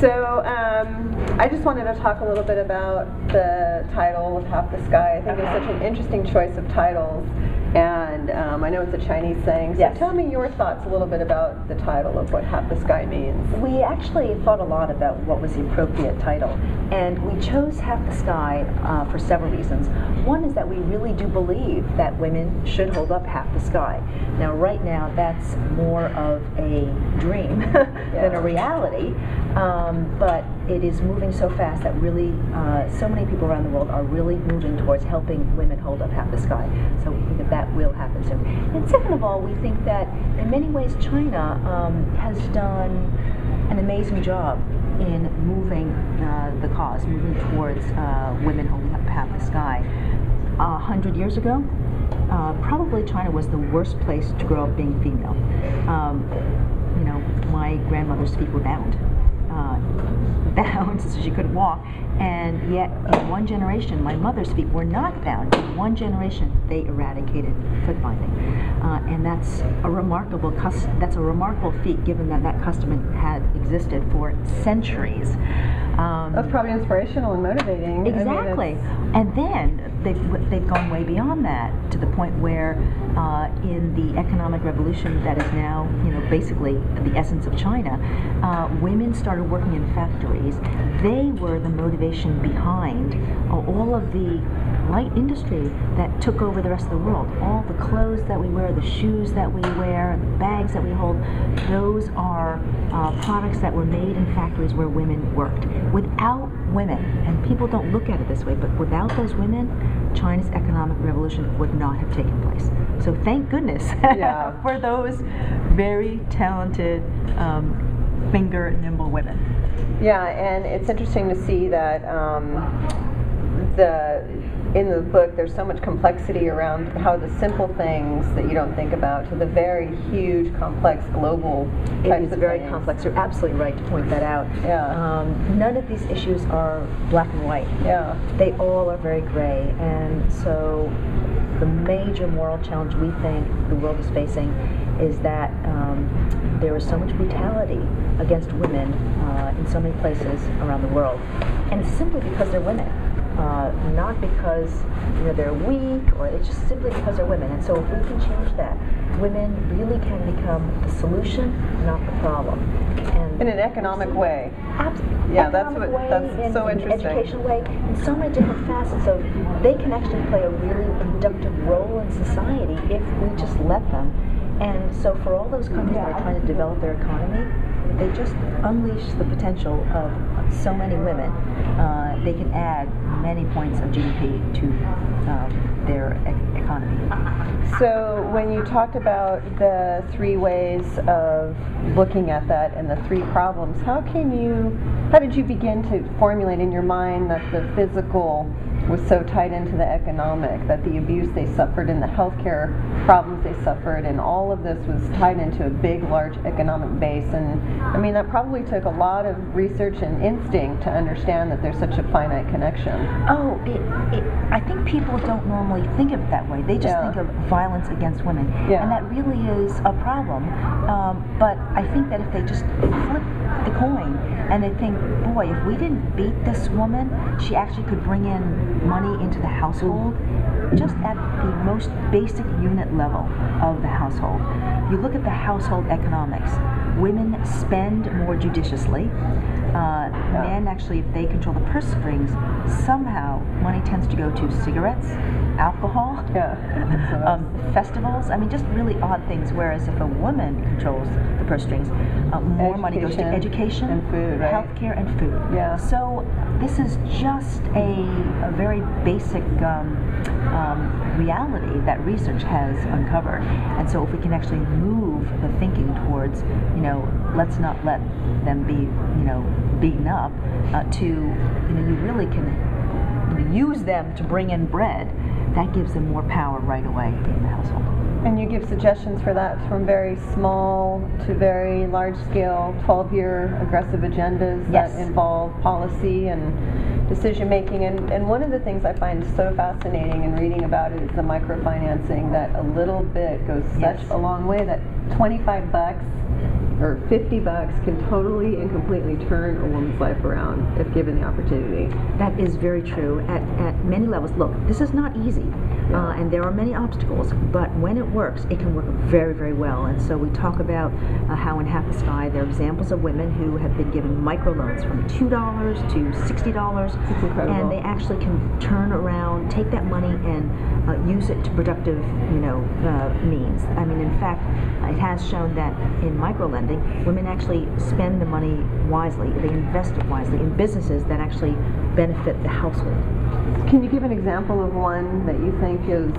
So I just wanted to talk a little bit about the title of Half the Sky. I think it's such an interesting choice of titles, and I know it's a Chinese saying, so tell me your thoughts a little bit about the title of what Half the Sky means. We actually thought a lot about what was the appropriate title, and we chose Half the Sky for several reasons. One is that we really do believe that women should hold up half the sky. Now, right now, that's more of a dream than a reality, but it is moving so fast that really so many people around the world are really moving towards helping women hold up half the sky. So we think that will happen soon. And second of all, we think that in many ways China has done an amazing job in moving the cause, moving towards women holding up half the sky. 100 years ago, probably China was the worst place to grow up being female. You know, my grandmother's feet were bound so she couldn't walk, and yet in one generation, my mother's feet were not bound. In one generation, they eradicated foot binding, and that's a remarkable feat, given that that custom had existed for centuries. That's probably inspirational and motivating. Exactly. And then they've gone way beyond that, to the point where in the economic revolution that is now, you know, basically the essence of China, women started working in factories. They were the motivation behind all of the light industry that took over the rest of the world. All the clothes that we wear, the shoes that we wear, the bags that we hold, those are products that were made in factories where women worked. Without women, and people don't look at it this way, but without those women, China's economic revolution would not have taken place. So thank goodness for those very talented, finger-nimble women. Yeah, and it's interesting to see that in the book there's so much complexity around how the simple things that you don't think about to the very huge, complex, global types It is of very things. complex. You're absolutely right to point that out. Yeah. None of these issues are black and white. Yeah. They all are very gray, and so the major moral challenge we think the world is facing is that there is so much brutality against women in so many places around the world, and it's simply because they're women. Not because they're weak, or it's just simply because they're women. And so if we can change that, women really can become the solution, not the problem. And in an economic way. Absolutely. Yeah, that's so interesting. In an educational way, in so many different facets. So they can actually play a really productive role in society if we just let them. And so for all those countries that are trying to develop their economy, they just unleash the potential of so many women. They can add many points of GDP to their economy. So when you talked about the three ways of looking at that and the three problems, how did you begin to formulate in your mind that the physical was so tied into the economic, that the abuse they suffered and the healthcare problems they suffered, and all of this was tied into a big, large economic base? And I mean, that probably took a lot of research and instinct to understand that there's such a finite connection. Oh, I think people don't normally think of it that way. They just think of violence against women, and that really is a problem. But I think that if they just flip the coin and they think, boy, if we didn't beat this woman, she actually could bring in money into the household, just at the most basic unit level of the household. You look at the household economics. Women spend more judiciously. Men actually, if they control the purse strings, somehow money tends to go to cigarettes, alcohol, festivals. I mean, just really odd things. Whereas if a woman controls the purse strings, more money goes to education, and food, right? healthcare, and food. Yeah. So this is just a very basic reality that research has uncovered. And so if we can actually move the thinking towards, let's not let them be, beaten up, to, you really can use them to bring in bread, that gives them more power right away in the household. And you give suggestions for that, from very small to very large-scale 12-year aggressive agendas that involve policy and decision-making. And one of the things I find so fascinating in reading about it is the microfinancing, that a little bit goes such a long way, that $25 or $50 can totally and completely turn a woman's life around if given the opportunity. That is very true at many levels. Look, this is not easy, and there are many obstacles, but when it works, it can work very, very well. And so we talk about how in Half the Sky there are examples of women who have been given microloans from $2 to $60, It's incredible. and they actually can turn around, take that money, and use it to productive, means. I mean, in fact, it has shown that in microlending, women actually spend the money wisely. They invest it wisely in businesses that actually benefit the household. Can you give an example of one that you think is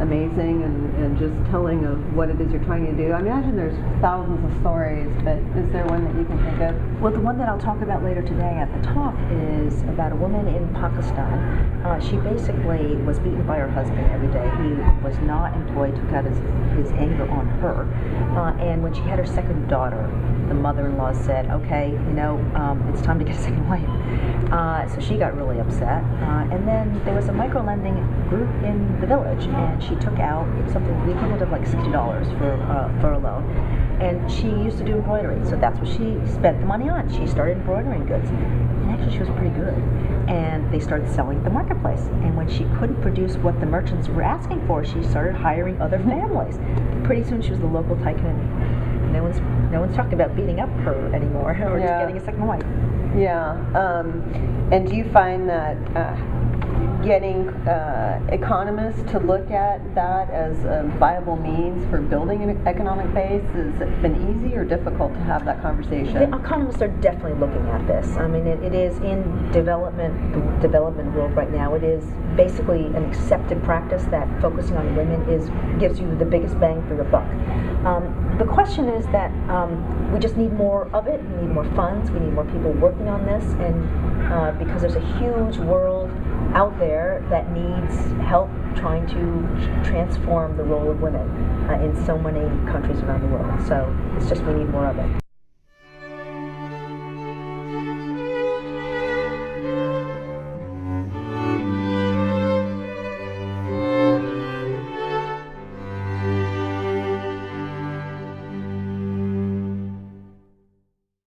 amazing and just telling of what it is you're trying to do? I imagine there's thousands of stories, but is there one that you can think of? Well, the one that I'll talk about later today at the talk is about a woman in Pakistan. She basically was beaten by her husband every day. He was not employed, took out his anger on her. And when she had her second daughter, the mother-in-law said, okay, it's time to get a second wife. So she got really upset. And then there was a micro-lending group in the village, and she took out something, the equivalent of like $60 for a loan. And she used to do embroidery, so that's what she spent the money on. She started embroidering goods. And actually she was pretty good. And they started selling at the marketplace. And when she couldn't produce what the merchants were asking for, she started hiring other families. Pretty soon she was the local tycoon. No one's talking about beating up her anymore or just getting a second wife. Yeah. And do you find that getting economists to look at that as a viable means for building an economic base, has it been easy or difficult to have that conversation? The economists are definitely looking at this. I mean, it is in the development world right now. It is basically an accepted practice that focusing on women gives you the biggest bang for your buck. The question is that we just need more of it. We need more funds. We need more people working on this, and because there's a huge world out there that needs help trying to transform the role of women in so many countries around the world. So it's just we need more of it.